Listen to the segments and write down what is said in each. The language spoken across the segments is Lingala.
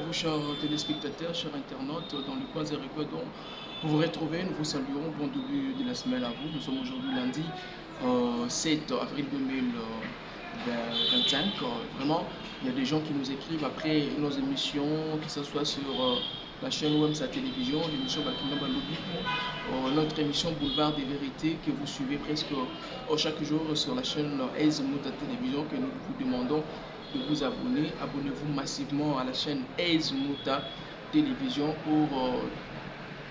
vous, chers téléspectateurs, chers internautes, dans le coin Zéréquo dont vous vous retrouvez. Nous vous saluons. Bon début de la semaine à vous. Nous sommes aujourd'hui lundi 7 avril 2025. Vraiment, il y a des gens qui nous écrivent après nos émissions, que ce soit sur la chaîne OMSA Télévision, l'émission Bakina Balobi, notre émission Boulevard des Vérités que vous suivez presque chaque jour sur la chaîne Ezmouta Télévision, que nous vous demandons de vous abonner. Abonnez-vous massivement à la chaîne Ezmouta Télévision pour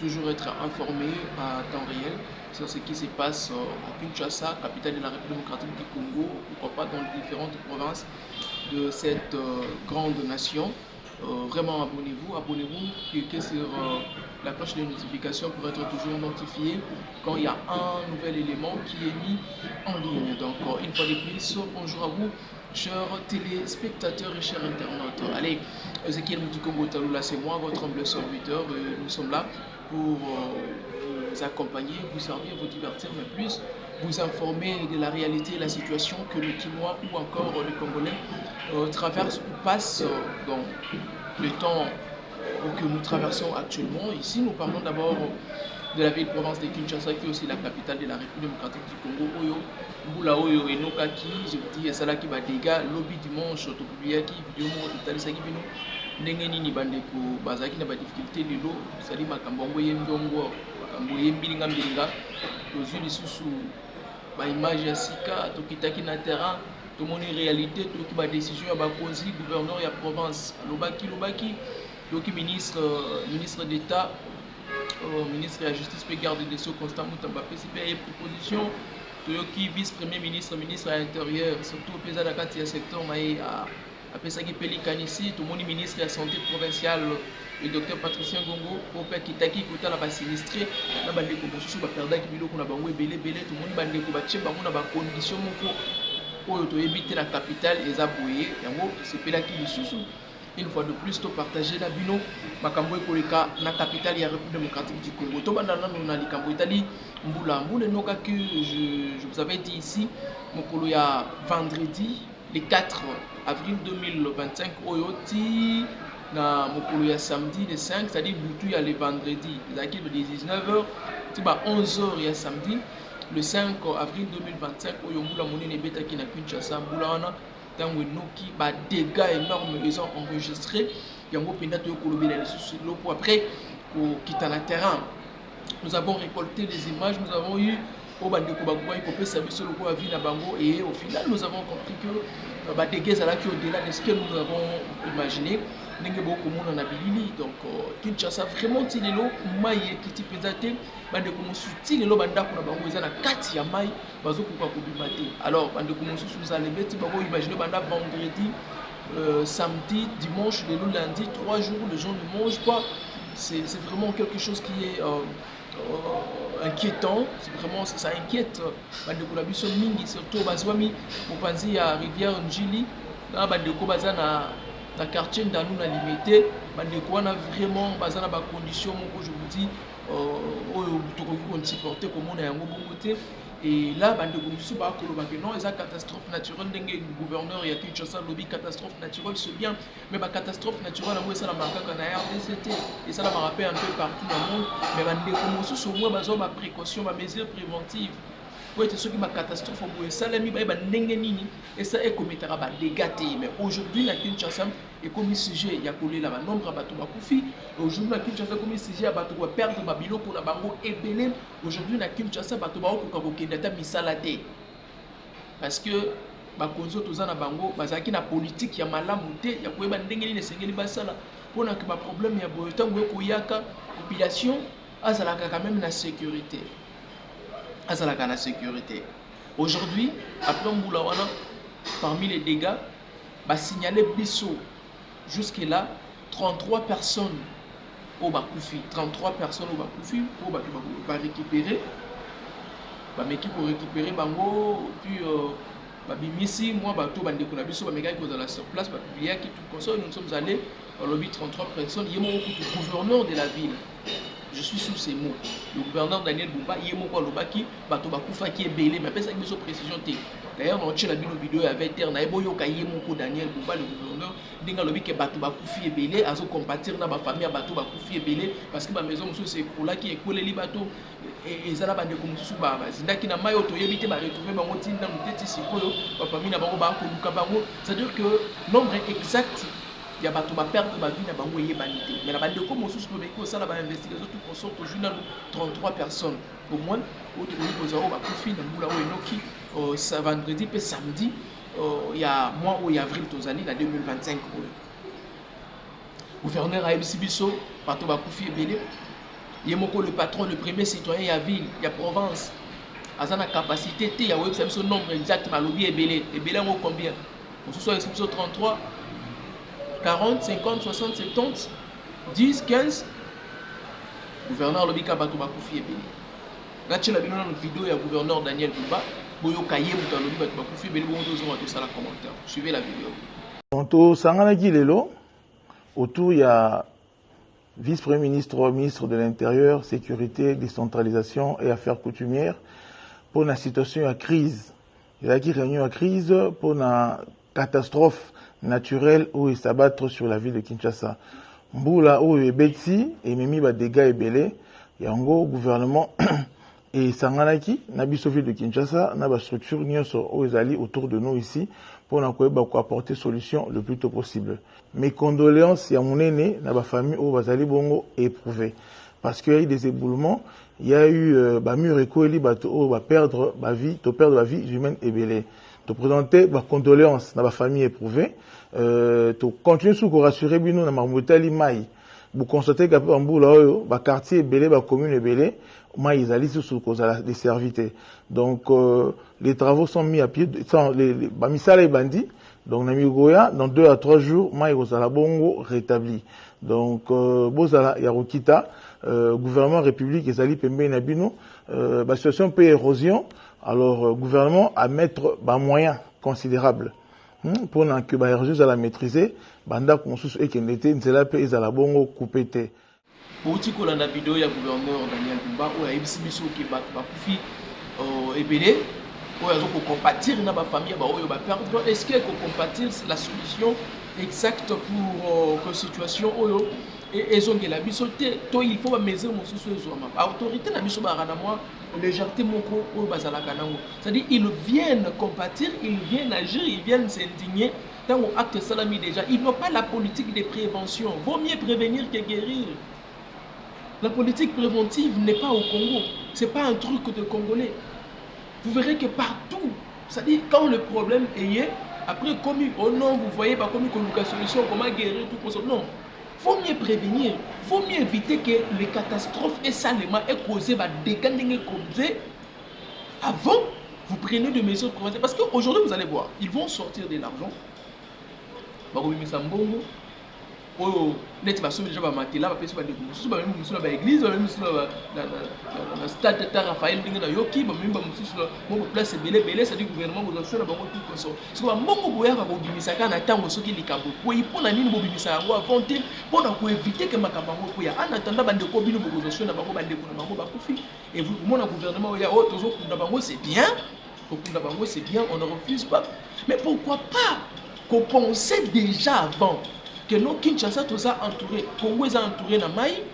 toujours être informé à temps réel sur ce qui se passe à Kinshasa, capitale de la République démocratique du Congo, pourquoi pas dans les différentes provinces de cette grande nation. Vraiment abonnez-vous, cliquez sur la cloche de notification pour être toujours notifié quand il y a un nouvel élément qui est mis en ligne. Donc une fois de plus, bonjour à vous, chers téléspectateurs et chers internautes. Allez, Ezekiel Moudikongo Taloula, c'est moi, votre humble serviteur. Nous sommes là pour vous accompagner, vous servir, vous divertir, mais plus vous informer de la réalité et la situation que le Quinois ou encore le Congolais traverse ou passe dans le temps que nous traversons actuellement. Ici, nous parlons d'abord de la ville-province de Kinshasa, qui est aussi la capitale de la République démocratique du Congo. Oyo, Mbula Oyo, Enokaki, je vous dis, ça là qui va dégâts. Lobby dimanche, tu publié qui vidéo, tu as dit, ndenge nini bandeko bazaki na ba difficulté lelo sali makambo ngo yembongo makambo yembilinga mbilinga tozwi lisusu ba image ya sika tokitaki na terrain tomoni réalité toki ba décision ya bakonzi gouverneur ya province lobaki toki ministre d'état ministre de la justice pe garde des sceaux Constant Mutamba pesi pe proposition toyoki vice premier ministre ministre à l'intérieur surtout pesa na kati ya secteur maye apesaki pelikani ici tomoni ministre de la santé provinciale le docteur Patricien Ngongo ope kitaki kotala basinistré na bandeko mosusu baperdaki biloko na bango ebele tomoni bandeko batie bango na bacondition moko oyo toyebi te na capitale eza boye yango sepelaki lisusu une fois de plus to partager na bino makambo ekoleka na capitale ya République démocratique du Congo. Tobanda nanu na likambo etali mbula enokaki je vous avais dit ici mokolo ya vendredi le 4 avril 2025 oyoti na mokolo ya samedi le 5, c'est-à-dire butu ya le vendredi ezalaki de 19h ti ba 11h ya samedi le 5 avril 2025 oyo mbula monene ebetaki na Kinshasa. Mbula wana ntango enoki ba dégâts énormes ils ont enregistré yango mpenza toyokolobela lisusu loko après kokita na terrain. Nous avons récolté les images, nous avons eu au bandeko bakubaki kopesa biso lokola vie na bango et au final nous avons compris que ba dégâts ezalaki au-delà de ce que nous avons imaginé ndenge bokomona na bilili. Donc Kinshasa vraiment ti lelo mai ekiti mpenza te bandeko mosusu ti lelo bandako na bango eza na kati ya mai bazokoka kobima te. Alors bandeko mosusu ozalebe ti bango imagine banda vendredi samedi dimanche lelo lundi 3 jours les gens ne mangent pas. C'est vraiment quelque chose qui est inquiétant, c'est vraiment ça inquiète bandeko na biso mingi surtout bazwami mopanzi ya rivière Njili na bandeko baza na quartier Ndalou na limité bandeko wana vraiment baza na ba conditions moko je vous dis oyo tokoki ko supporter komona yango bongo te. Et là bandeko mosusu bakoloba que non eza catastrophe naturelle ndenge gouverneur ya Kinshasa lobby catastrophe naturelle c'est bien mais ba catastrophe naturelle yango esala makaka na RDC esala ma rappel un peu partout dans le monde mais bandeko mosusu moi bazwa ba précaution ba mesures préventives pour être sûr que ma catastrophe au esalami ba ndenge nini esa ekometara ba dégâts te. Mais aujourd'hui na Kinshasa et comme sujet ya kolela ba nombre bato bakufi aujourd'hui na Kinshasa comme sujet ya bato ba perdre ba biloko na bango ebele aujourd'hui na Kinshasa bato ba okoka kokenda ta misala te parce que bakonzo toza na bango bazaki na politique ya malamu te ya koyeba ndenge nini esengeli basala pona que ba problème ya boyo tango ekoyaka population azalaka quand même na sécurité. Aujourd'hui, après Mbula wana, parmi les dégâts, bah signaler biso jusque là 33 personnes au Bakoufi, 33 personnes au Bakoufi pour bah récupérer, bah mais qui pour récupérer bango puis bah bimisi moi bah tout bandeko na biso bah mega qui dans la sur place bah publier qui tout console nous sommes allés au lobby 33 personnes, il y a mon gouverneur de la ville. Je suis sous ces mots. Le gouverneur Daniel Bumba, il est mon lobaki, bato bakufa qui est belé, mais après ça, il me précision. D'ailleurs, dans la vidéo, il y avait terre, Naïboyo Kaye Moko Daniel Bumba, le gouverneur, Dinga Lobi qui est bato bakufi et belé, à se compatir dans ma famille à bato bakufi et belé, parce que ma maison, c'est pour là qui est collé les bateaux. Et ça, là, bande comme sous baba. C'est qui n'a pas eu évité de retrouver ma routine dans le tête ici, ma famille n'a pas eu. C'est-à-dire que nombre exact. Il y a bateau ma perte ma vie n'a pas eu vanité mais la bande comme on sous le ça la investigation tout consort au journal 33 personnes au moins autre aux euros va profiter dans boula ou enoki vendredi et samedi il y a mois ou avril tous années la 2025 gouverneur a Sibiso bateau va profiter belé il y a le patron le premier citoyen il y a ville il y a province à sa capacité il y a son nombre exact ma lobby est belé en combien on se soit 33 40, 50, 60, 70, 10, 15. Gouverneur Lobika Batouba Koufi et Bélé. Là, tu as vu dans une vidéo, il y a le gouverneur Daniel Bumba. Boyo Kaye Mouta Lobi Batouba Koufi et Bélé. Bon, deux ans, tout ça, la commentaire. Suivez la vidéo. Quant Sangana Gilelo, autour, il y a vice-premier ministre, ministre de l'Intérieur, Sécurité, Décentralisation et Affaires coutumières pour la situation à crise. Il y a qui réunion à crise pour la catastrophe naturel où il s'abattre sur la ville de Kinshasa. Mboula où il Betsi et Mimi ba dégâts et belé. Yango gouvernement et Sanganaki nabiso ville de Kinshasa na ba structure nyonso où ils allaient autour de nous ici pour apporter solution le plus tôt possible. Mes condoléances à mon aîné na ba famille où bazali bongo éprouvé parce qu'il y a eu des éboulements, il y a eu ba mur ekoeli bato où va perdre ba vie, to perdre la vie humaine et belé. De présenter ma condoléance dans ma famille éprouvée, de continuer sous rassurer bino na marmoutali mai. Vous constatez qu'après en bout là, ba quartier belé, ba commune belé, mai ils allaient sous cause des servités. Donc les travaux sont mis à pied, les misala et bandits. Donc namigoya dans 2 à 3 jours, mai ozala bongo rétabli. Donc bozala yarokita, gouvernement république ezali pembe na bino, ba situation peu érosion. Alors, gouvernement à mettre des moyens considérables pour que les à la maîtriser. Banda consus et qu'il était, c'est là que ils allaient bongo couper. Pour dire que la vidéo il y a gouverneur Daniel Bumba ou il y a IBC Bisso qui va couper et belé ou il y a compatir dans ma famille bah ou il va perdre. Est-ce qu'il y a compatir la solution exacte pour la situation ou et ils ont la bisoté toi il faut mesure mon sous autorité la biso barana moi légèreté moko ou bazala kanango c'est-à-dire ils viennent compatir ils viennent agir ils viennent s'indigner dans mon acte salami déjà ils n'ont pas la politique de prévention vaut mieux prévenir que guérir. La politique préventive n'est pas au Congo c'est pas un truc de Congolais vous verrez que partout c'est-à-dire quand le problème est après comme oh non vous voyez pas comme une solution comment guérir tout ça non. Il faut mieux prévenir, il faut mieux éviter que les catastrophes et salement aient causé des dégâts avant, vous prenez des mesures préventives. Parce qu'aujourd'hui, vous allez voir, ils vont sortir de l'argent. Oh, net va sauver déjà va mater là va passer par des groupes sur même sur la église même sur la stade de Raphaël dingue na yoki ba même ba sur mon place belé c'est du gouvernement vous sur la bango tout comme ça parce que mbongo boya va bobimisa kana tango soki likambo po ipona nini bobimisa yango avant te pona ko éviter que makambo ko ya en attendant bande ko bino bozo sur na bango bande ko na bango ba kufi et vous mon gouvernement ya oh toujours kunda bango c'est bien kunda bango c'est bien on ne refuse pas mais pourquoi pas qu'on pensait déjà avant que nous Kinshasa tout ça entouré Congo est entouré na mai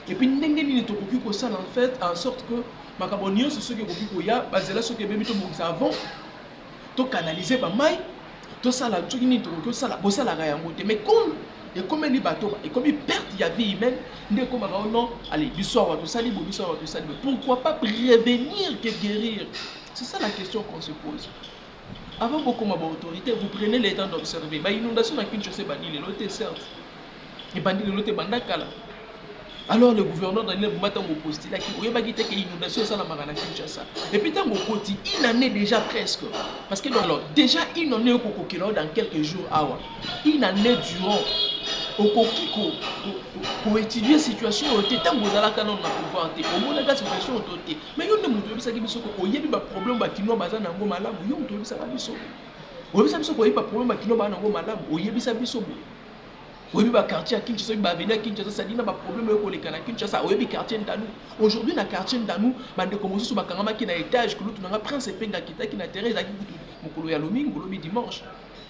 et puis ndenge nini tokoki ko ça en fait en sorte que makabonio c'est ce que koki ko ya bazela ce que bebi to bongisa avant to canaliser ba mai to ça la truc ni tokoki ça la bossa la yango te mais comme les bateaux et comme il perd ya vie humaine ndé comme non allez l'histoire va tout ça libo l'histoire va tout ça pourquoi pas prévenir que guérir c'est ça la question qu'on se pose. Avant beaucoup d'autorité, vous prenez le temps d'observer. L'inondation à Kinshasa est bandit, l'autre certes. Et bandit, l'autre bandakala. Alors le gouverneur Daniel Bumba a postulé qu'il y a une inondation à Kinshasa. Et puis dans une année déjà presque. Parce que alors, déjà une année au Kokokino dans quelques jours. Une année durant. Au Kokiko, pour étudier la situation, au temps où vous allez pouvoir au moins la situation autoté. Mais vous ne pouvez pas dire qu'il y a des problèmes qui n'ont pas de malade. Vous ne pouvez pas dire qu'il y a des problèmes qui n'ont pas de malade. Vous ne pouvez pas dire Oui, bah quartier à Kinshasa, bah venir à Kinshasa, ça dit n'a pas problème avec les canaux Kinshasa. Oui, quartier d'Anou. Aujourd'hui, na quartier d'Anou, bah de commencer sur Bakangama qui n'a étage, que l'autre n'a prince et penga qui n'a terre, qui mukolo ya lomi, ngolobi dimanche.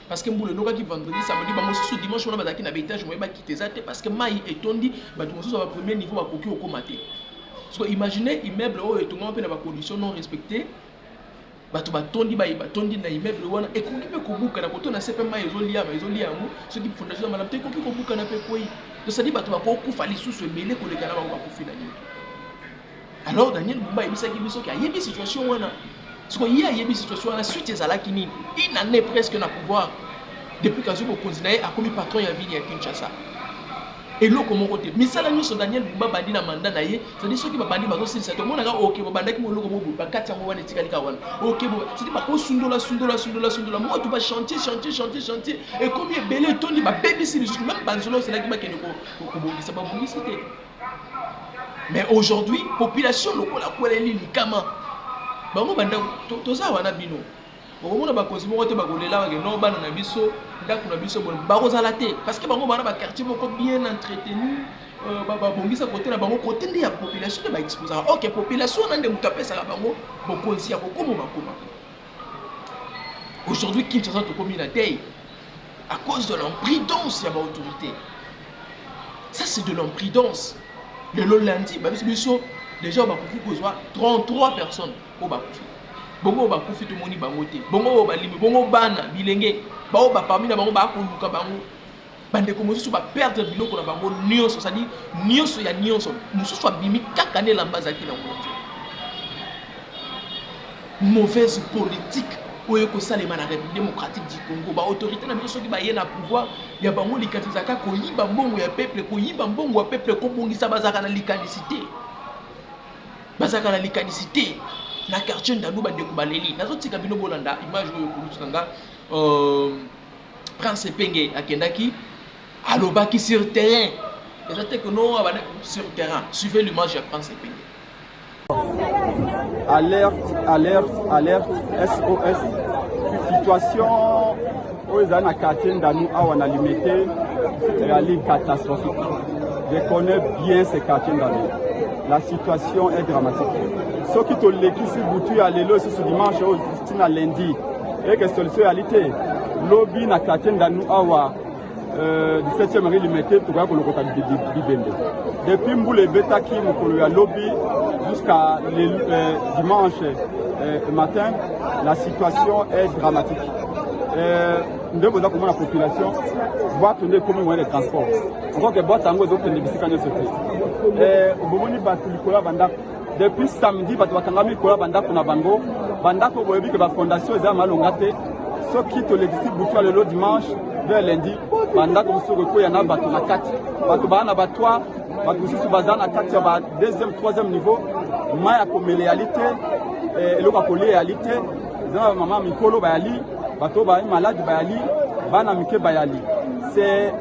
Parce que mboule noka qui vendredi, samedi, bah moi sur dimanche on a qui n'a étage, moi bah quitter ça parce que maï et tondi, bah tout sur le premier niveau bah coquille au comaté. Parce que imaginez immeuble où et tout le monde a des conditions non respectées. Bato batondi batondi na immeuble wana ekoki pe kobuka na koto na sepe ma ezolia yango soki fondation malamu te ekoki kobuka na pe koi to sadi bato bakokufa lisusu ebele koleka na bango bakufi na nini. Alors Daniel Bumba ayebisaki biso ki ayebi situation wana siko ye ayebi situation wana suite ezalaki nini une année presque na pouvoir depuis kazo bokonzi na ye akomi patron ya ville ya Kinshasa. Et là, comment on dit, mais ça, la nuit, sur Daniel Bumba bandi na mandat na ye, c'est-à-dire ceux qui va bandi bazo c'est tout le monde a ok, banda qui mo logo mo ba katia mo wana tikali ka wana. Ok, c'est-à-dire ba ko sundola. Moi tu vas chantier. Et comme il est belé toni ba baby si même banzolo c'est là qui ba kene ko bongisa ba bongisa te. Mais aujourd'hui, population lokola ko le likama. Ba mo banda toza wana bino. Okomona bakonzi moko te bakolela wake no bana na biso ndako na biso bon bakozala te parce que bango bana ba quartier moko bien entretenu bongisa côté na bango côté de la population de ba exposer. OK, population na nde mutapesa bango bokonzi ya kokomo bakoma. Aujourd'hui Kinshasa to komi na tey à cause de l'imprudence ya ba autorité. Ça c'est de l'imprudence. Le lundi ba biso déjà ba kofi kozwa 33 personnes au bakufi. Bongo ba kofi to moni bango te bongo ba limi bongo bana bilenge bao ba parmi na bango ba koluka bango bande ko mosusu ba perdre biloko na bango nyonso ça dit nyonso ya nyonso mosusu abimi kaka ne lambazaki na moto mauvaise politique oyo ko salema na République démocratique du Congo ba autorité na biso ki ba ye na pouvoir ya bango likatizaka ko yiba mbongo ya peuple ko yiba mbongo ya peuple ko bongisa bazaka na likanicité na quartier ndanu bande ko baleli nazotika bino bolanda image oyo kulutanga Prince Penge akendaki alobaki sur terrain exactement que non sur terrain suivez l'image de Prince Penge. Alerte SOS situation aux na quartier ndanu awana limité réalité catastrophique. Je connais bien ces quartiers ndanu. La situation est dramatique. Ce qui te l'équipe si boutu à l'élo ce dimanche au lundi et que c'est réalité lobby na quartier ndanu awa 17e rue limité to ka kolokota bibende depuis mbule betaki mokolo ya lobby jusqu'à dimanche matin la situation est dramatique. Nous devons comment la population voit tourner comme moyen de transport. Encore que boîte en gros autres ne bisika ne sauter. Au moment où batulikola banda depuis samedi batwakangami kola banda kuna banda ko boyebi que la fondation za malongate ce qui te le disciple butu le dimanche vers lundi banda ko soko ya na batu na kati batu bana batwa batu sisi bazana kati ya ba deuxième troisième niveau maya ko réalité et le ko réalité za maman mikolo bayali bato ba malade bayali bana mike bayali c'est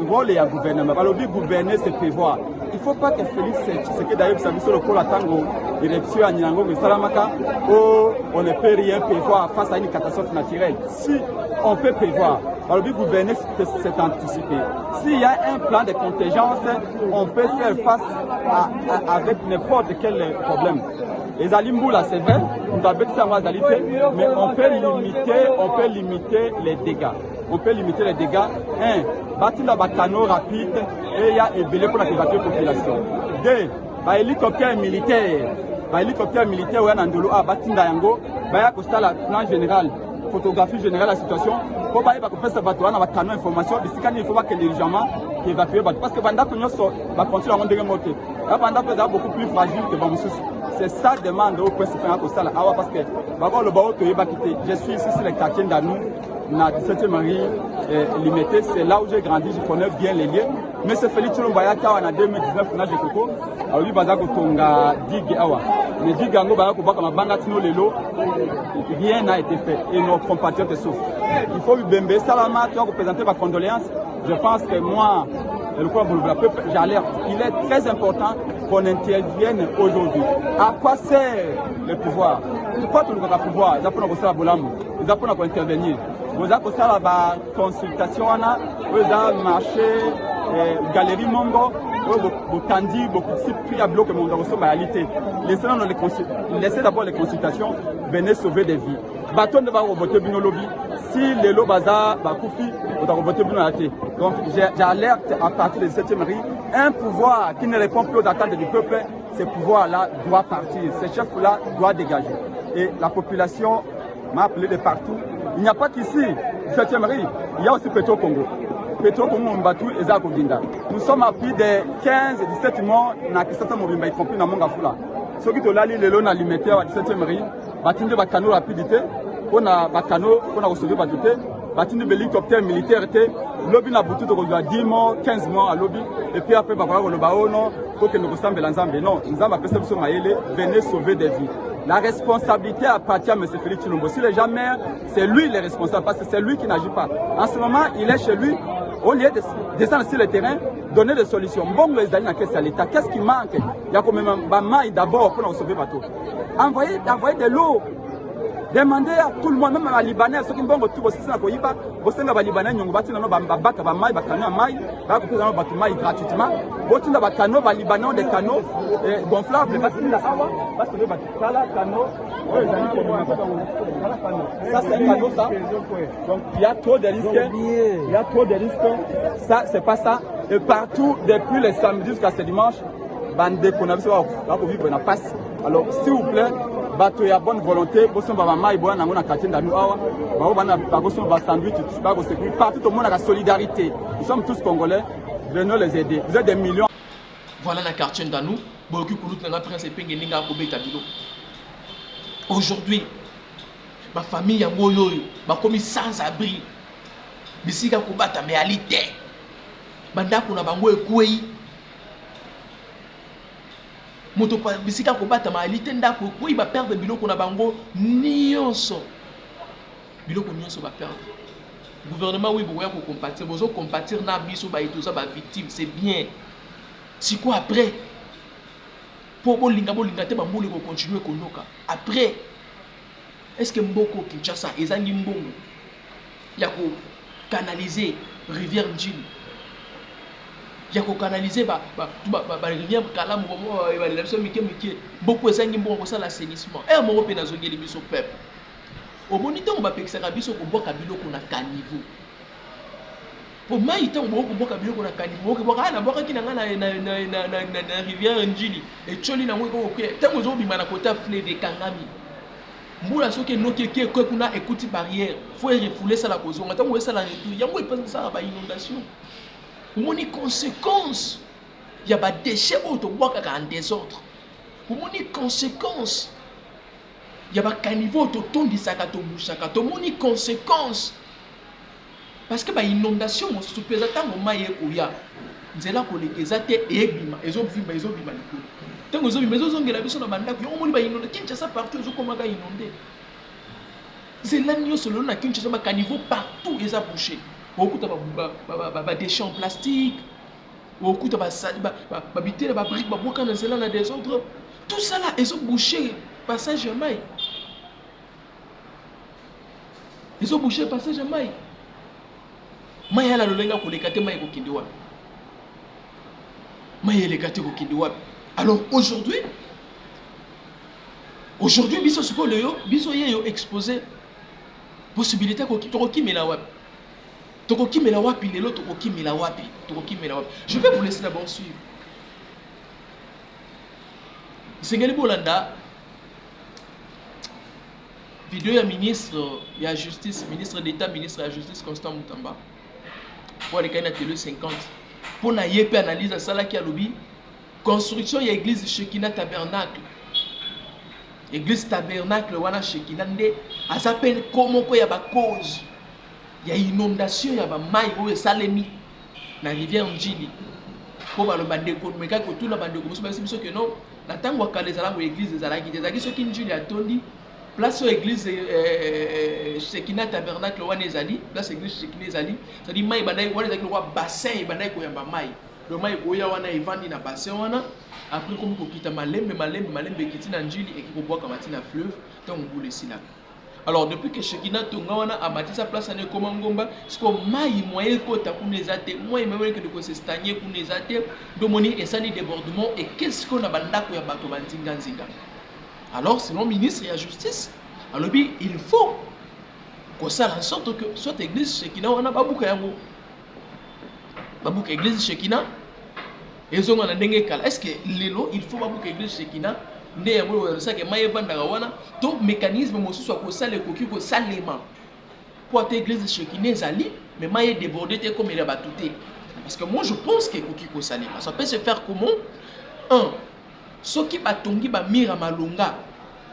rôle ya gouvernement balobi gouverner c'est prévoir. Il ne faut pas que Félix Tshisekedi d'ailleurs ça sur le col à Tango direction à Niango mais Salamaka où on ne peut rien prévoir face à une catastrophe naturelle. Si on peut prévoir, balobi gouverner c'est anticiper. S'il y a un plan de contingence, on peut faire face avec n'importe quel problème. Les alimboula c'est vrai, nous avons ça mais on peut limiter les dégâts. On peut limiter les dégâts. Bâtir la canaux rapide et il y a ébélé pour la population. 2. Hélicoptère militaire. Hélicoptère militaire, on a un dolo à Batinda Yango, Baya Costa la plan général, photographie générale de la situation. Pour Baya Bakopé Sabato, on a un canaux information, il faut pas que les dirigeants qui évacuent parce que Banda Pugno va continuer à rendre des motos. Là, Banda peut être beaucoup plus fragile que Bamoussous. C'est ça demande au principal Costa la Awa parce que Bago le Bao Toye Bakité. Je suis ici sur les quartiers d'Anou. Na 17e rue limité, c'est là où j'ai grandi, je connais bien les lieux. Mais c'est Félix Tshilombo Yaka en 2019 na Jekoko, alors lui baza ko tonga digue awa. Mais digue ango ba ko baka mabanga tino lelo, rien n'a été fait et nos compatriotes souffrent. Il faut Bembe Salama tu vas présenter ma condoléance. Je pense que moi le peuple, j'alerte. Il est très important qu'on intervienne aujourd'hui. À quoi sert le pouvoir? Pourquoi tout le pouvoir? Ils apprennent à intervenir. vous avez ça la consultation vous avez marché galerie Mongo vous tandi beaucoup de puis à bloc mon dans réalité laissez d'abord les consultations venez sauver des vies bâton de va voter bino lobby si les lots baza bakoufi vous avez voté bino la tête donc j'alerte à partir de cette mairie un pouvoir qui ne répond plus aux attentes du peuple ce pouvoir là doit partir ce chef là doit dégager et la population m'a appelé de partout. Il n'y a pas qu'ici, 7e riz, il y a aussi Petro-Congo. Petro-Congo, nous sommes à plus de 15-17 mois, y compris dans Mongafula. Ceux qui ont l'ali, les lots alimentaires à 17e riz, bâtiment de canaux rapidité, on a canaux, on a reçu battuté, bâtiment de hélicoptère militaire, lobby n'a bouté de 10 mois, 15 mois à lobby, et puis après, le baono, pour que nous ressemblions ensemble. Non, nous avons appelé ça, venez sauver des vies. La responsabilité appartient à M. Félix Tshilombo. Si les gens meurent, c'est lui le responsable parce que c'est lui qui n'agit pas. En ce moment, il est chez lui. Au lieu de descendre sur le terrain, donner des solutions. Bon, les amis, l'État. Qu'est-ce qui manque? Il y a quand même un maille d'abord pour nous sauver le bateau. Envoyer de l'eau. Demandez à tout le monde, même à Libanais, ceux qui vont retourner au système, vous savez, les Libanais, ils ont battu dans nos bateaux, maille, maille gratuitement. Vous avez des canaux, les Libanais ont des canaux gonflables. Ça, c'est un canot, ça. Donc, il y a trop de risques. Il y a trop de risques. Ça, c'est pas ça. Et partout, depuis le samedi jusqu'à ce dimanche, bande qu'on a vu, là, pour vivre, on a passe. Alors, s'il vous plaît, bateau y a bonne volonté, boson ba mama iboya nango na quartier ndanu awa, ba bana ba boson ba sandwich, ba ko sécurité, partout au monde la solidarité. Nous sommes tous congolais, venons les aider. Vous êtes des millions. Voilà na quartier ndanu, boki kulut na prince penge ninga ko beta bilo. Aujourd'hui, ma famille yango yoyo, ba komi sans abri. Bisika ko bata maisalité. Banda ko na bango ekwei. Moto bisika ko bata ma alite ndako ko iba perdre biloko na bango nyonso biloko nyonso ba perdre gouvernement oui boya ko compatir bozo compatir na biso ba etoza ba victime c'est bien si quoi après pour bolinga te ba mbuli ko continuer ko noka après est-ce que mboko Kinshasa ezangi mbongo ya ko canaliser rivière Njili ya ko canaliser ba rivière Kalamu ba l'élection mike beaucoup esangi mbongo ça l'assainissement et mo pe nazongeli biso peuple au bonito on ba pexera biso ko boka biloko na caniveau au maïta on ko boka biloko na caniveau ko boka na boka kinanga na rivière Njili et choli na ngwe ko ke tango zo bimana kota fleuve Kangami mbula soki noki ke ko kuna écoute barrière faut refouler ça la cause on tango ça la retour yango e pense ça ba inondation pour les conséquences, il y a des déchets en désordre. Pour les conséquences, il y a des caniveaux autour de Sakato Moussaka. Pour les conséquences, parce que l'inondation, c'est plus important que maïe Oya. C'est là que les Zate et Bima, ils ont vu, ils ont vu. Tant que ils ont vu la vision de Banda, ils ont inondé. Kinshasa partout, ils ont commencé à inonder. C'est là que selon la Kinshasa, les caniveaux partout, ils ont bouché. Beaucoup de déchets en plastique, beaucoup de briques, des autres. Tout ça là, ils ont bouché passage à maille. Ils ont bouché passage à maille. Maille la lolenga pour les kate maille kokindiwa. Maille les kate kokindiwa. Alors aujourd'hui, biso suko leyo, biso yeyo exposé possibilité koki mela wap. Je vais vous laisser d'abord suivre. Sengali Bolanda, vidéo ya ministre ya justice, ministre d'État, ministre de la justice Constant Moutamba. Pour les cas télé 50. Pour na yé analyse ça là qui a lobby construction ya église Shekina Tabernacle. Église Tabernacle wana Shekina ndé azapen comment ko ya ba cause. Il y a inondation, il y a des mailles où salemi na rivière Njili. Pour le bande ko mais quand tout la bande ko so basi biso que non, la tango kale zala ko église zala ki zaki so ki Njili atondi place église Shekina Tabernacle wana ezali, place église Shekina ezali, ça dit maille bandai wana zaki ko bassin bandai ko yamba maille. Le maille ko ya wana evandi na bassin wana après comme ko kita malembe kiti na Njili et ki ko boka matina fleuve tant on boule sila. Alors, depuis que Shekina Tongawana a bâti sa place en Komangomba, c'est que maï moyen kota kunezate, moi même que de se stagner kunezate, domoni et ça ni débordement et qu'est-ce qu'on a bandako ya bato banzinga nzinga. Alors, selon le ministre de la Justice, alors il faut qu'on s'en sorte que soit l'église Shekina wana babuka yango. Babuka église Shekina et zonga na ndenge kala. Est-ce que lelo il faut babuka église Shekina? Nde ya mwe ça que maye banda wana to mécanisme mosusu ko sala ekoki ko salema pour te église Shekina zali mais maye débordé te comme il a batouté parce que moi je pense que ekoki ko salema ça peut se faire comment un soki batongi ba mira malonga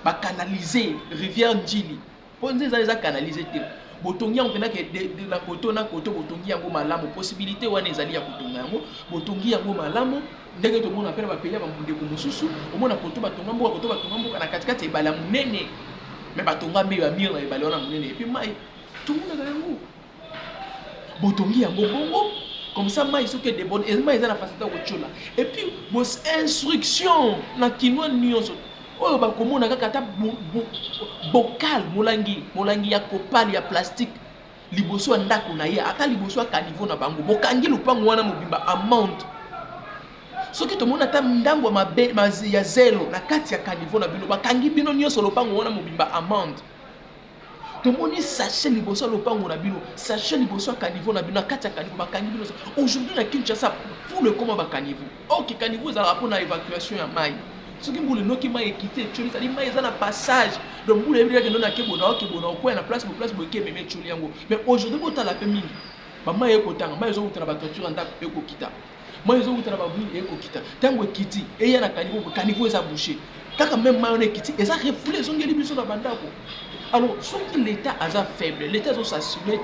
ba canaliser rivière Njili pour nze za canaliser te botongi yango na ke de la koto na koto botongi yango malamu possibilité wana ezali ya kotonga yango botongi yango malamu ndenge to mona pela ba pays ba ndeko mususu omona koto batonga mboka na katikati ebala munene mais batonga mbe ba mire na ebala wana munene et puis mai tout le monde yango botongi yango bongo comme ça mai soki déborde et mai za na facilité ko chola et puis vos instructions na kinwa nyonso oyo bakomona kaka ta bocal molangi ya kopali ya plastique liboso ya ndako na ye ata liboso ya caniveau na bango bokangi lupango wana mobimba amount soki tomona ta ndambo ya zelo na kati ya caniveau na bino bakangi bino nyonso lupango wana mobimba amount tomoni sachet liboso ya lupango na bino sachet liboso ya caniveau na bino na kati ya caniveau bakangi bino aujourd'hui na Kinshasa pour le comment ba caniveau ok caniveau za rapport na évacuation ya mai ce qui boule noki ma équité choli ça dit ma ezana passage donc boule bien que non na kebona ko na place boke meme choli yango mais aujourd'hui bota la mingi ba ma eko tanga ma ezo utana ba torture ndako eko kita ma ezo utana ba buni eko kita tango kiti e ya na caniveau eza bouché kaka même ma on kiti eza reflet zongeli biso na bandako. Alors soki l'état a faible l'état doit s'assurer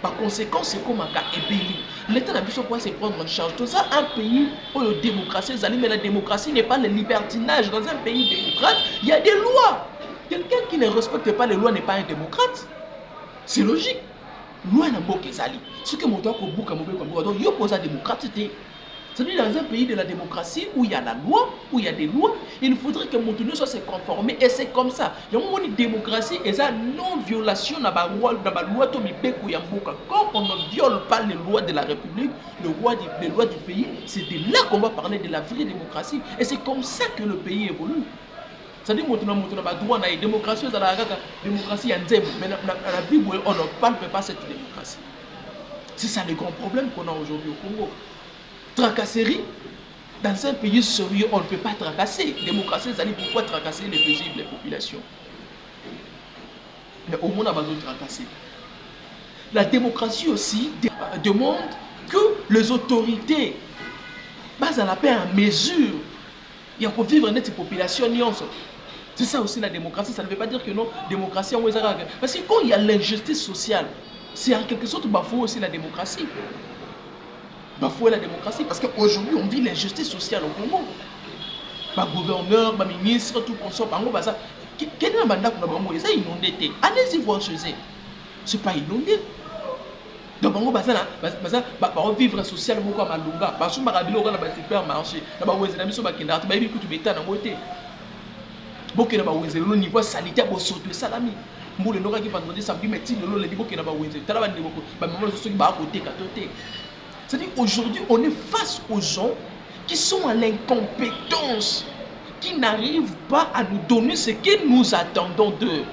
par conséquent c'est comme un cas ébélé l'état n'a plus quoi se prendre en charge tout ça un pays où la démocratie mais la démocratie n'est pas le libertinage dans un pays démocrate il y a des lois quelqu'un qui ne respecte pas les lois n'est pas un démocrate c'est logique loi na mboka ezali soki moto akobuka mobeko mboka donc yo posa démocratie. C'est-à-dire dans un pays de la démocratie où il y a la loi, où il y a des lois, il faudrait que Montenegro soit se conformer et c'est comme ça. Il y a une démocratie et ça non-violation dans la loi Quand on ne viole pas les lois de la République, les lois du pays, c'est de là qu'on va parler de la vraie démocratie. Et c'est comme ça que le pays évolue. C'est-à-dire que droit na démocratie dans la démocratie mais dans la Bible on ne parle pas cette démocratie. C'est ça le grand problème qu'on a aujourd'hui au Congo. Tracasserie, dans un pays sérieux, on ne peut pas tracasser. Démocratie, ça dit pourquoi tracasser les paisibles, les populations. Mais au moins, on a besoin de tracasser. La démocratie aussi demande que les autorités basent à la paix en mesure. Il y a pour vivre dans cette population. C'est ça aussi la démocratie. Ça ne veut pas dire que non, démocratie, parce que quand il y a l'injustice sociale, c'est en quelque sorte bafouer aussi la démocratie. Bafouer la démocratie parce qu'aujourd'hui on vit l'injustice sociale au Congo. Bah gouverneur, bah ministre, tout consort, bah ça. Quel est le mandat qu'on a besoin? Ça inondé. Allez-y voir chez eux. C'est pas inondé. Donc on va vivre social beaucoup à Malunga. Parce que Marabilo on a un supermarché. Là bas où les amis sont bas qui n'arrêtent pas. Ils écoutent béton en moitié. Beaucoup là bas où le niveau sanitaire pour sauter salami. Mboule n'aura qui vendredi samedi mais si le niveau qui n'a pas où ils. T'as là bas niveau. Bah maman je suis bas à côté côté. C'est-à-dire aujourd'hui, on est face aux gens qui sont à l'incompétence, qui n'arrivent pas à nous donner ce que nous attendons d'eux.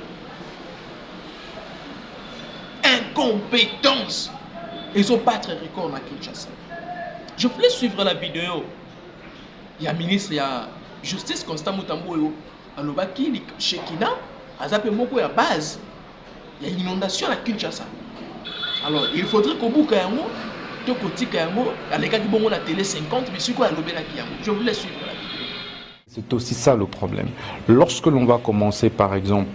Incompétence. Ils ont pas très record à Kinshasa. Je voulais suivre la vidéo. Il y a un ministre, il y a justice Constant Mutamboyo, à Lobaki, Shekina, à Zapemoko, à base. Il y a une inondation à Kinshasa. Alors, il faudrait qu'au bout d'un mot, je voulais suivre la vidéo. C'est aussi ça le problème. Lorsque l'on va commencer par exemple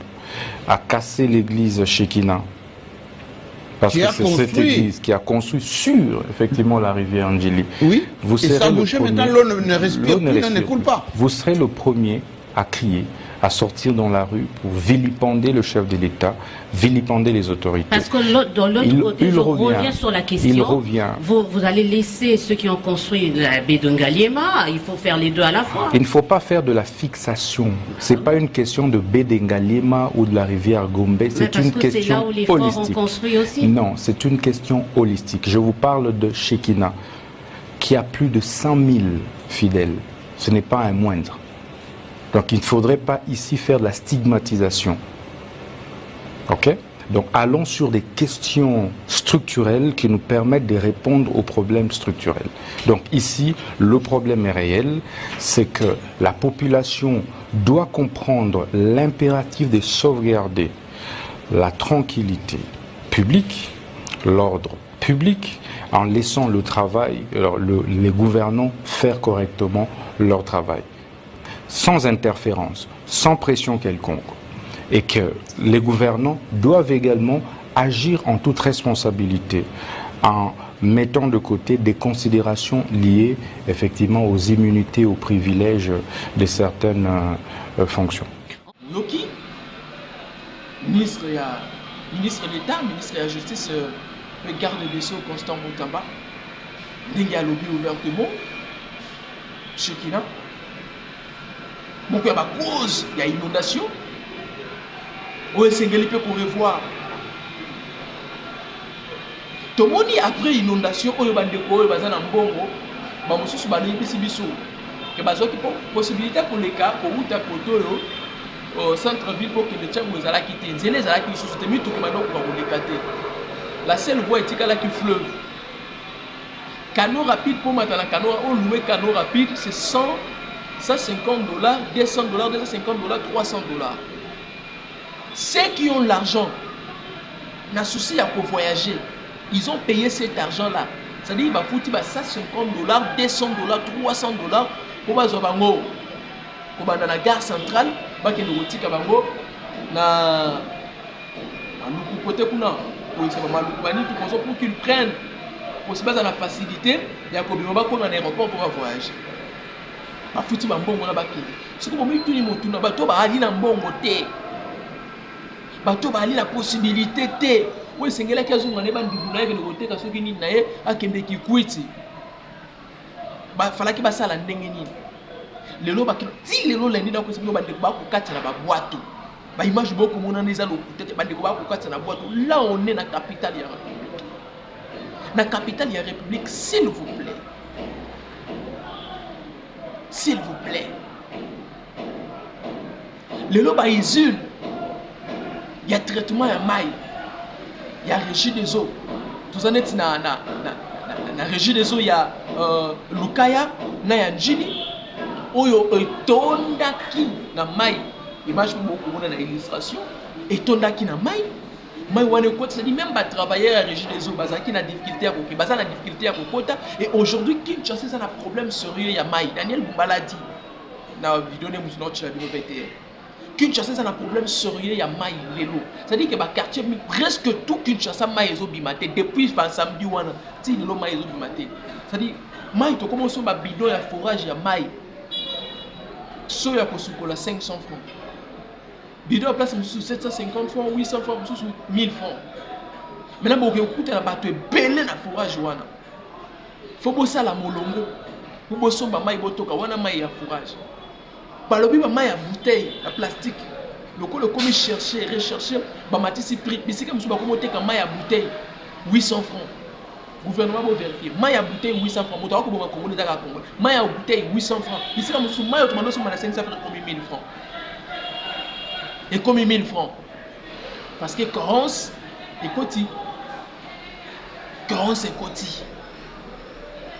à casser l'église Shekina, parce que c'est cette église qui a construit sur effectivement la rivière Njili, oui, vous serez et ça bouger maintenant, l'eau ne respire plus, ne coule pas. Vous serez le premier à crier, à sortir dans la rue pour vilipender le chef de l'État, vilipender les autorités. Parce que dans l'autre côté, je reviens sur la question. Il revient. Vous allez laisser ceux qui ont construit la baie de Ngaliema, il faut faire les deux à la fois. Il ne faut pas faire de la fixation. Ce n'est pas une question de baie de Ngaliema ou de la rivière Gombe, c'est une question c'est là où les forts holistique. ont construit aussi. Non, c'est une question holistique. Je vous parle de Shekina, qui a plus de 100 000 fidèles. Ce n'est pas un moindre. Donc il ne faudrait pas ici faire de la stigmatisation. Ok? Donc allons sur des questions structurelles qui nous permettent de répondre aux problèmes structurels. Donc ici, le problème est réel, c'est que la population doit comprendre l'impératif de sauvegarder la tranquillité publique, l'ordre public, en laissant le travail, les gouvernants faire correctement leur travail, sans interférence, sans pression quelconque. Et que les gouvernants doivent également agir en toute responsabilité, en mettant de côté des considérations liées effectivement aux immunités, aux privilèges de certaines fonctions. Loki, ministre d'État, ministre de la Justice, le garde des Sceaux Constant Moutamba, il y a lobby ouvertement, Shekina. Donc il y a ma cause, il y a inondation. Où est-ce qu'il peut revoir? Tout le monde après inondation, où il y a des mbongo, bah monsieur se balade ici biso. Que bazo qui possibilité pour les cas pour outa poto au centre-ville pour que les gens vous allez quitter. Les allez qui sont mis tout comme donc pour les quitter. La seule voie est là qui fleuve. Canot rapide pour maintenant canot, on louer canot rapide, c'est 100, 150 $, 200 $, 250 $, 300 $. Ceux qui ont l'argent, n'a souci à pour voyager, ils ont payé cet argent-là. C'est-à-dire, il va foutre 150 $, 200 $, 300 $ pour aller dans la gare centrale, pour qu'ils nous retirent pour qu'ils prennent pour la facilité, il y a un aéroport pour voyager. Il faut que vous si vous avez tout le monde, vous avez la possibilité de oui, c'est là qu'ils ont des gens qui ont fallait que ça la ndengeni les lots si les lots lundi donc c'est ba kokati na ba boîte ba image beaucoup mona neza lo peut-être ba ndeko ba kokati na boîte là on est na capitale ya République na capitale ya République s'il vous plaît les lots ba isule il y a traitement ya maille il y a régie des eaux tous en est na régie des eaux il y a Lukaya na ya Njili oyo etondaki na mai image beaucoup mona na illustration etondaki na mai wane ko c'est dit même ba travailleurs à régie des eaux bazaki na difficulté à kokota bazana difficulté à kokota et aujourd'hui Kinshasa ça a problème sérieux ya mai Daniel Bumbala dit na vidéo ne musu notre vidéo VTR Kinshasa ça a problème sérieux ya mai lelo c'est-à-dire que ba quartier presque tout Kinshasa mai ezo bimate depuis samedi wana ti lelo mai ezo bimate c'est-à-dire mai to commence ba bidon ya forage ya mai so ya kosukola 500 francs bidon place musu 750 francs 800 francs musu 1000 francs maintenant bo okuta na bato ebele na forage wana faut bossa la molongo pour bosomba mai botoka wana mai ya forage balobi ba mai ya bouteille ya plastique lokolo komi chercher rechercher ba matisi prix bisika musu ba komoteka mai ya bouteille 800 francs gouvernement va vérifier mai ya bouteille 800 francs moto akoboma Congo daka Congo mai ya bouteille 800 francs bisika musu mai otomando so mana 500 francs comme 1000 francs et comme 1000 francs parce que carence et koti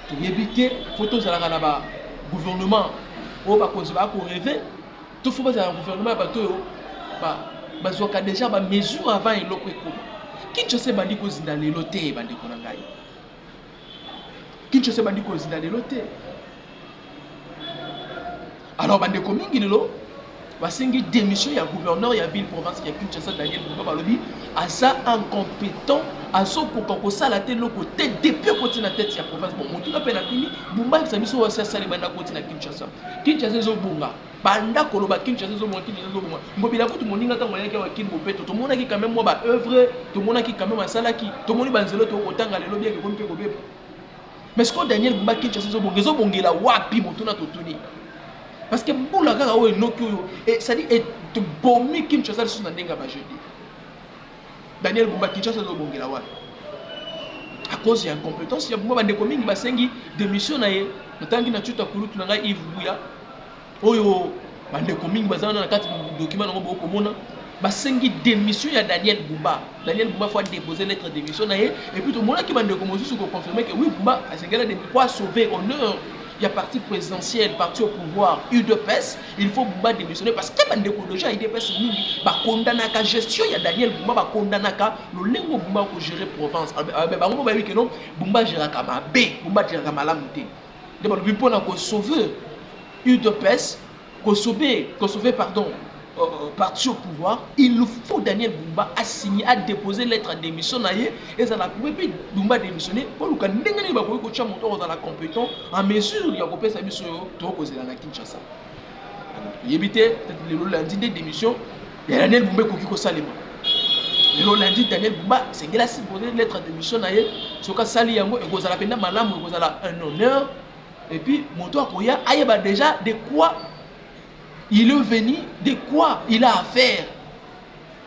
to yebite photo za la ba gouvernement o ba cause ba ko rêver to faut pas za gouvernement ba to ba zoka déjà ba mesure avant eloko ekoma Kinshasa bandi ko zinda lelo te bandi ko na ngai Kinshasa bandi ko zinda lelo te alors bandi ko mingi lelo basengi démission ya gouverneur ya ville province ya Kinshasa Daniel Bumba balobi asa incompétent azokoka kosala te loko te depuis koti na tête ya province bon motuna pe na kini Bumba bisa biso wasi asali banda koti na Kinshasa ezobunga banda koloba Kinshasa ezobunga mbobila kutu moninga tango yake wa kin bopeto to mona ki quand même moi ba œuvre to mona ki quand même asala ki to moni banzelo to kotanga lelo bien ke ko mpe ko beba mais ce que Daniel Bumba Kinshasa ezobongela wapi motuna totuni parce que mbula kaka oyo enoki oyo ça dit et bomi Kinshasa lisusu na ndenga ba jeudi Daniel Bumba Kinshasa ezobongela wapi à cause ya incompétence ya Bumba bandeko mingi basengi démission na ye motangi na tuta kulutu na ngai Yves Buya oyo bandeko mingi bazana na kati document nango bokomona basengi démission ya Daniel Bumba faut déposer lettre de démission na ye et puis tout le monde qui bandeko mosusu ko confirmer que oui Bumba asengela de quoi sauver honneur. Il y a parti présidentiel, parti au pouvoir, UDPS, il faut Bumba démissionner parce que bandeko déjà UDPS mingi ba condamna ka gestion ya Daniel Bumba ba condamna ka lo lengo Bumba ko gérer province. Ba ngo ba wi que non Bumba gérera ka mabe, Bumba gérera malamu te. De ba bipo na ko sauver UDPS, ko sauver pardon parti au pouvoir, il faut Daniel Bumba a signé, a déposé lettre de démission et ça l'a prouvé, puis Bumba démissionné pour le cas n'engagez pas pour que moto dans la compétence en mesure il y a coupé sa mission trop causé dans la Kinshasa. Il éviter le lundi de démission, et Daniel Bumba ko salima. Le lundi Daniel Bumba c'est qu'il a déposé lettre de démission ce cas sali yango et kozala penda malamu kozala un honneur et puis moto akoya ayeba déjà de quoi il est venu, de quoi il a affaire.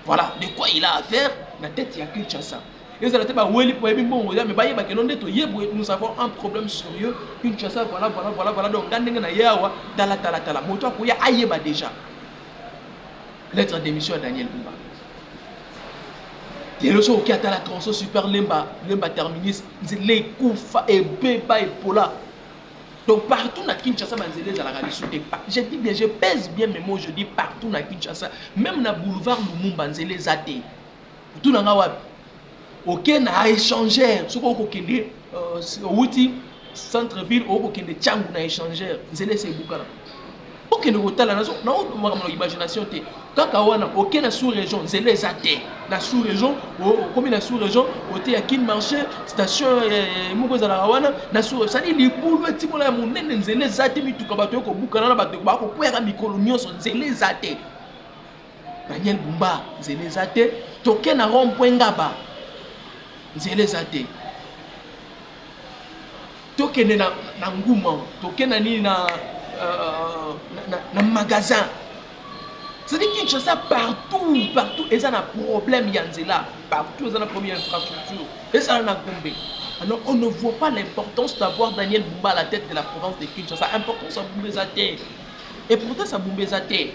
Voilà, de quoi il a affaire, la tête il y a Kinshasa. Et ça la tête bah oui pour bien bon mais bah yeba que non deto yebwe nous avons un problème sérieux Kinshasa voilà donc gandenge na yawa tala moto akoya ayeba déjà. Lettre de démission à Daniel Bumba. Les leçons qui attendent la tronçon super lemba terminus les kufa et beba et pola. Donc partout dans Kinshasa, je dis bien, je pèse bien mes mots, je dis partout dans Kinshasa, même dans le boulevard Lumumba, les athées. Tout dans le ok, na échangeur, ce qu'on connaît, outil centre-ville, on connaît Tchangou na échangeur, c'est Boukara. Ok, nous avons la imagination. Quand on a aucune sous-région, c'est les athées. La sous-région, comme la sous-région, il y a un marché, station, la sous-région, ça dit les boules, c'est les athées, mais tout comme tu c'est les athées. Daniel Bumba, c'est les athées. Token a rond-point Gaba, c'est les athées. Token na Ngouma, token na magasin. C'est-à-dire qu'il y a partout, et ça a un problème, Yanzela. Partout, il y a un problème d'infrastructure. Et ça a un combat. Alors, on ne voit pas l'importance d'avoir Daniel Bumba à la tête de la province de Kinshasa. L'importance à Bumbezate. Et pourtant, ça Bumbezate. Il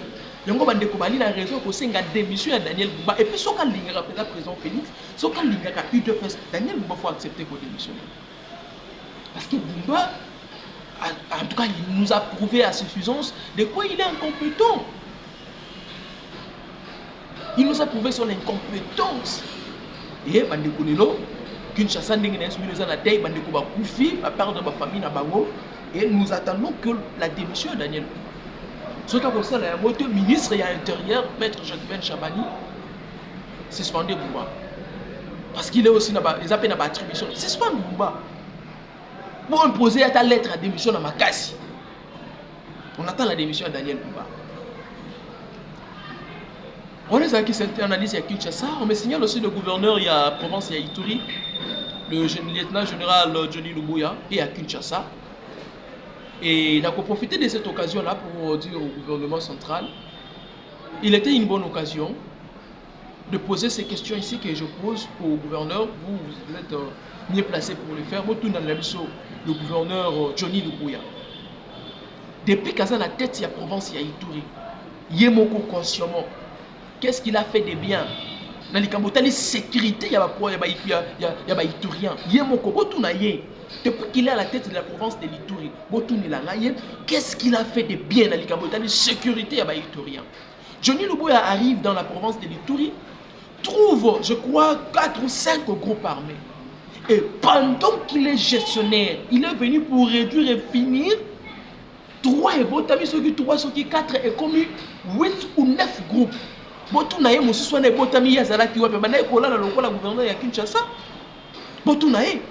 y a une raison pour que démission à Daniel Bumba. Et puis, ce qu'on a président Félix, ce qu'on a UDPS, Daniel Bumba, il faut accepter pour démissionner. Parce que Bumba, en tout cas, il nous a prouvé à suffisance de quoi il est incompétent. Il nous a prouvé son incompétence. Et Bandeko Lelo, Kinshasa ndenge na insumi na tey Bandeko ba kufi à part de ma famille na bango et nous attendons que la démission de Daniel. Ce qui a ça la moto ministre et intérieur maître Jacques-Ben Chabani suspendé Bumba. Parce qu'il est aussi ils appellent na attribution. Suspendre Bumba. Pour imposer à ta lettre à démission à Makassi. On attend la démission à Daniel Bumba. On est à qui cette analyse à Kinshasa. On me signale aussi le gouverneur, il y a Provence, il y a Ituri, le lieutenant général Johnny Lubuya, et à Kinshasa. Et il a profité de cette occasion-là pour dire au gouvernement central, il était une bonne occasion de poser ces questions ici que je pose au gouverneur. Vous êtes mieux placé pour le faire. Moi, tout dans le gouverneur Johnny Lubuya. Depuis qu'à la tête, il y a Provence, il y a Ituri. Yemoko consciemment. Qu'est-ce qu'il a fait de bien? Dans les Cambodgiens, sécurité, il y a Iturien. Depuis qu'il est à la tête de la province de l'Ituri, qu'est-ce qu'il a fait de bien dans les Cambodgiens? Sécurité, il y a Iturien. Johnny Lubuya arrive dans la province de l'Ituri, trouve, je crois, 4 ou 5 groupes armés. Et pendant qu'il est gestionnaire, il est venu pour réduire et finir 3 et botami ceux qui 3 ceux qui 4 et commis 8 ou 9 groupes. Botu na ye mosusu na botami ya zalaki wapi bana ekola na lokola gouverneur ya Kinshasa. Botu na ye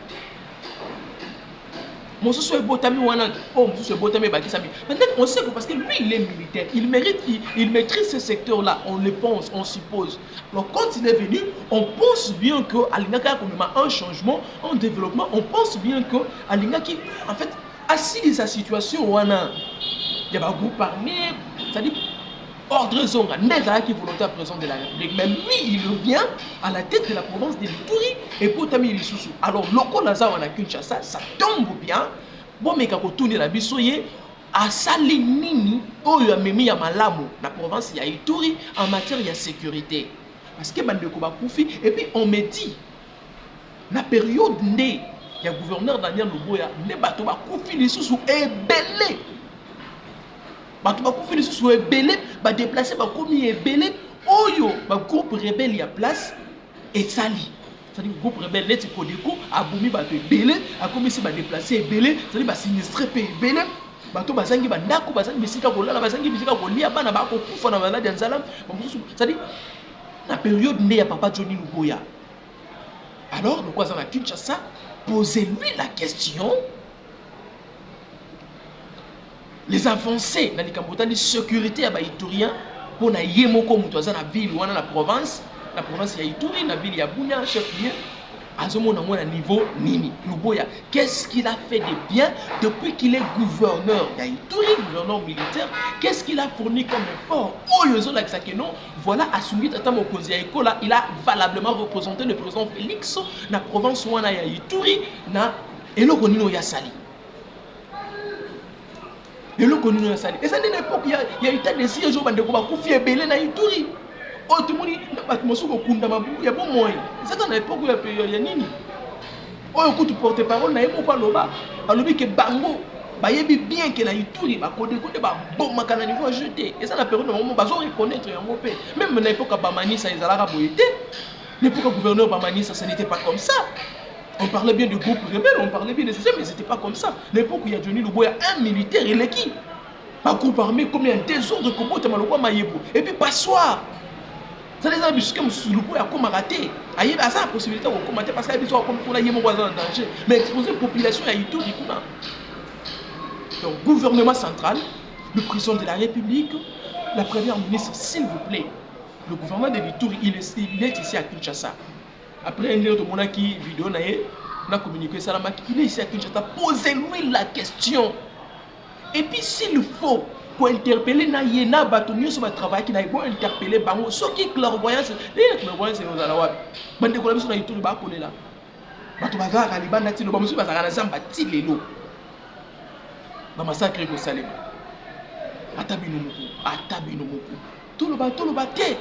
mosusu botami wana oh mosusu botami bakisami. Maintenant on sait que parce que lui il est militaire, il mérite il maîtrise ce secteur là, on le pense, on suppose. Alors quand il est venu, on pense bien que Alingaka a un changement, un développement, on pense bien que Alingaki en fait assise sa situation wana. Il y a un groupe armé, c'est-à-dire ordre zonga, qui volontaire président de la République. Même lui, il revient à la tête de la province de l'Ituri et Potami Lisusu. Alors, loko naza wana Kinshasa, ça tombe bien. Bon, mais quand on tourne la bisoye, à Salinini, oyo amemi ya malamu, la province ya Ituri en matière de sécurité. Parce que bandeko bakoufi, et puis on me dit, la période née, il y a gouverneur Daniel Luboya, ne bato bakoufi Lisusu est belé. Bato bakufi lisusu ebele ba déplacer ba komi ebele oyo ba groupe rebelle ya place et sali. C'est-à-dire groupe rebelle net Kodeko abumi bato ebele a komisi ba déplacer ebele, c'est-à-dire ba sinistré pe ebele bato bazangi ba ndako bazangi bisika kolala bazangi bisika kolia bana ba ko kufa na malade ya nzala. C'est-à-dire la période née ya papa Johnny Luboya. Alors le quoi à Kinshasa, posez-lui la question. Les avancées dans les Cambodgiens de sécurité à Ituri pour na yemoko mutoza na ville ou na la province ya Ituri na ville ya Bunia chef-lieu azomo na mona niveau nini Luboya qu'est-ce qu'il a fait de bien depuis qu'il est gouverneur ya Ituri, gouverneur militaire, qu'est-ce qu'il a fourni comme effort oyozo la non voilà assumé tata mokonzi ya ekola, il a valablement représenté le président Félix na province wana ya Ituri na eloko nino ya sali. Et le connu dans sali. Et ça d'une époque il y a eu tant de sièges au bandeko ba koufi ebele na Ituri. Oh tout le monde ba mosoko kunda mabu ya bon moyen. C'est dans l'époque où il y a nini. Oh écoute porte-parole na yebo pa loba. Alobi ke bango ba yebi bien que na Ituri ba kodeko de ba bon makana niveau jeté. Et ça la période moment bazo reconnaître yango pe. Même na époque Bamani ça ezalaka boyete. L'époque gouverneur Bamani ça n'était pas comme ça. On parlait bien du groupe rebelle, on parlait bien de ça, mais c'était pas comme ça. L'époque où il y a Johnny Luboya, un militaire et l'équipe. Un groupe armé comme un désordre et puis passoire. Ça les a busqués, M. Luboya a raté. Il y a la possibilité de commenter parce qu'il y a des gens en danger. Mais exposer la population à Ituri. Donc, gouvernement central, le président de la République, la première ministre, s'il vous plaît, le gouvernement de l'Ituri, il est ici à Kinshasa. Après un autre monde qui vidéo n'a communiqué ça il est ici à Kinshasa, posez-lui la question. Et puis s'il faut pour interpeller na yena batumio sur votre travail qui n'a pas interpeller bango ce qui clairvoyance les clairvoyance c'est aux alawa bande ko la biso na Ituri ba kolela bato baza ka libanda ti lo ba musu baza na zamba ti lelo ba massacre ko salema atabino muku tout le ba te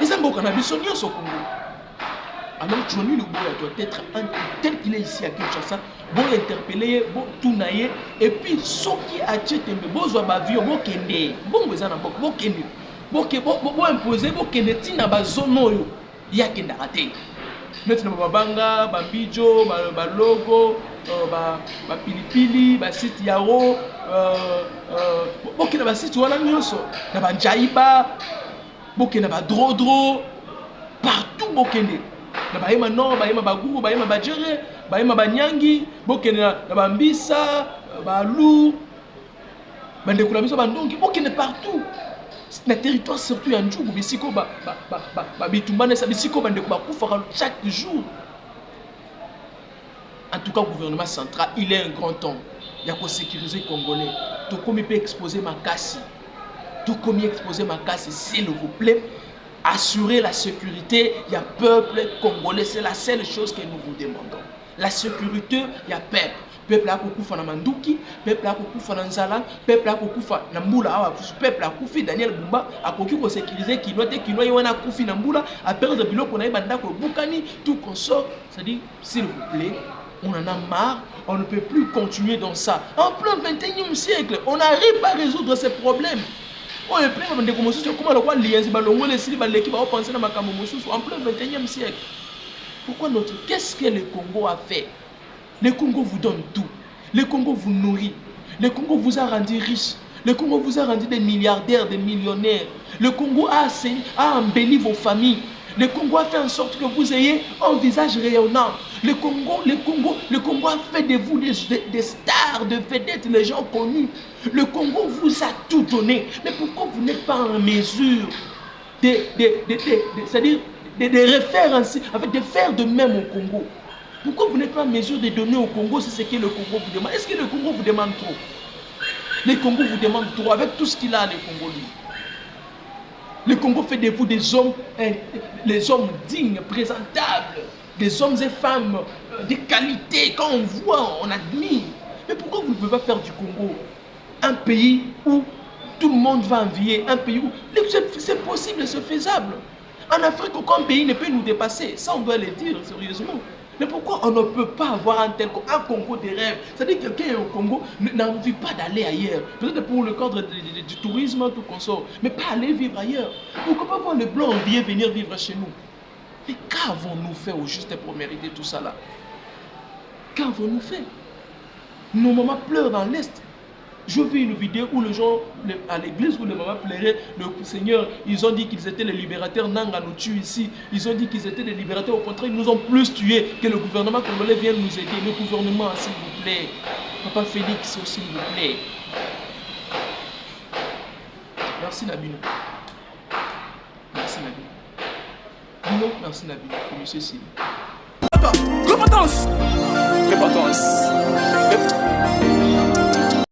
les amboka na biso nyonso Congo. Alors Johnny Luboya doit être tel qu'il est ici à Kinshasa, bon interpeller, bon tournayer, et puis ceux qui achètent un besoin d'avion, bon kende, bon besoin d'abord, bon kende, bon imposer, bon kende, tina ba zone ya kenda raté. Maintenant babanga, bambijo, ba logo, ba pilipili, ba site yaro, bon kende ba site wana nyonso, na ba jaiba, bon kende ba drodro, partout bon kende. Na baima no baima baguru baima bajere baima banyangi bokene na bambisa balu bandekula biso bandongi bokene partout na territoire surtout ya njugu bisiko bitumbana sa bisiko bandeko bakufa chaque jour. En tout cas gouvernement central il est un grand homme ya ko sécuriser congolais to komi peut exposer makasi s'il vous plaît. Assurer la sécurité, il y a peuple congolais, c'est la seule chose que nous vous demandons. La sécurité, il y a peuple. Peuple a kukufa na Manduki, peuple a kukufa na Nzala, peuple a kukufa na Mbula, peuple a kufi Daniel Bumba, a koki ko sécuriser Kinoa yana kufi na Mbula, a perdre biloko na ibanda ko Bukani, tout consort. C'est-à-dire, s'il vous plaît, on en a marre, on ne peut plus continuer dans ça. En plein 21e siècle, on n'arrive pas à résoudre ces problèmes. En plein 21e siècle. Pourquoi qu'est-ce que le Congo a fait? Le Congo vous donne tout. Le Congo vous nourrit. Le Congo vous a rendu riche. Le Congo vous a rendu des milliardaires, des millionnaires. Le Congo a embelli vos familles. Le Congo a fait en sorte que vous ayez un visage rayonnant. Le Congo a fait de vous des stars, de vedettes, les gens connus. Le Congo vous a tout donné. Mais pourquoi vous n'êtes pas en mesure c'est-à-dire de référencer, de faire de même au Congo? Pourquoi vous n'êtes pas en mesure de donner au Congo ce que le Congo vous demande? Est-ce que le Congo vous demande trop? Le Congo vous demande trop avec tout ce qu'il a, le Congo, lui. Le Congo fait de vous des hommes, les hommes dignes, présentables, des hommes et femmes de qualité. Quand on voit, on admire. Mais pourquoi vous ne pouvez pas faire du Congo un pays où tout le monde va envier, un pays où c'est possible, c'est faisable? En Afrique, aucun pays ne peut nous dépasser. Ça, on doit le dire sérieusement. Mais pourquoi on ne peut pas avoir un Congo des rêves? C'est-à-dire que quelqu'un au Congo n'a envie pas d'aller ailleurs. Peut-être pour le cadre du tourisme, tout consort. Mais pas aller vivre ailleurs. Pourquoi pas voir les Blancs venir vivre chez nous? Mais qu'avons-nous fait au juste pour mériter tout ça là? Qu'avons-nous fait? Nos mamans pleurent dans l'Est. Je vis une vidéo où les gens, à l'église, où les mamans pleuraient, le Seigneur, ils ont dit qu'ils étaient les libérateurs. Nanga nous tue ici. Ils ont dit qu'ils étaient les libérateurs. Au contraire, ils nous ont plus tués que le gouvernement congolais vienne nous aider. Le gouvernement, s'il vous plaît. Papa Félix, s'il vous plaît. Merci Nabino. Merci Nabino. Bino, merci Nabino. Et monsieur Sili. Répétence.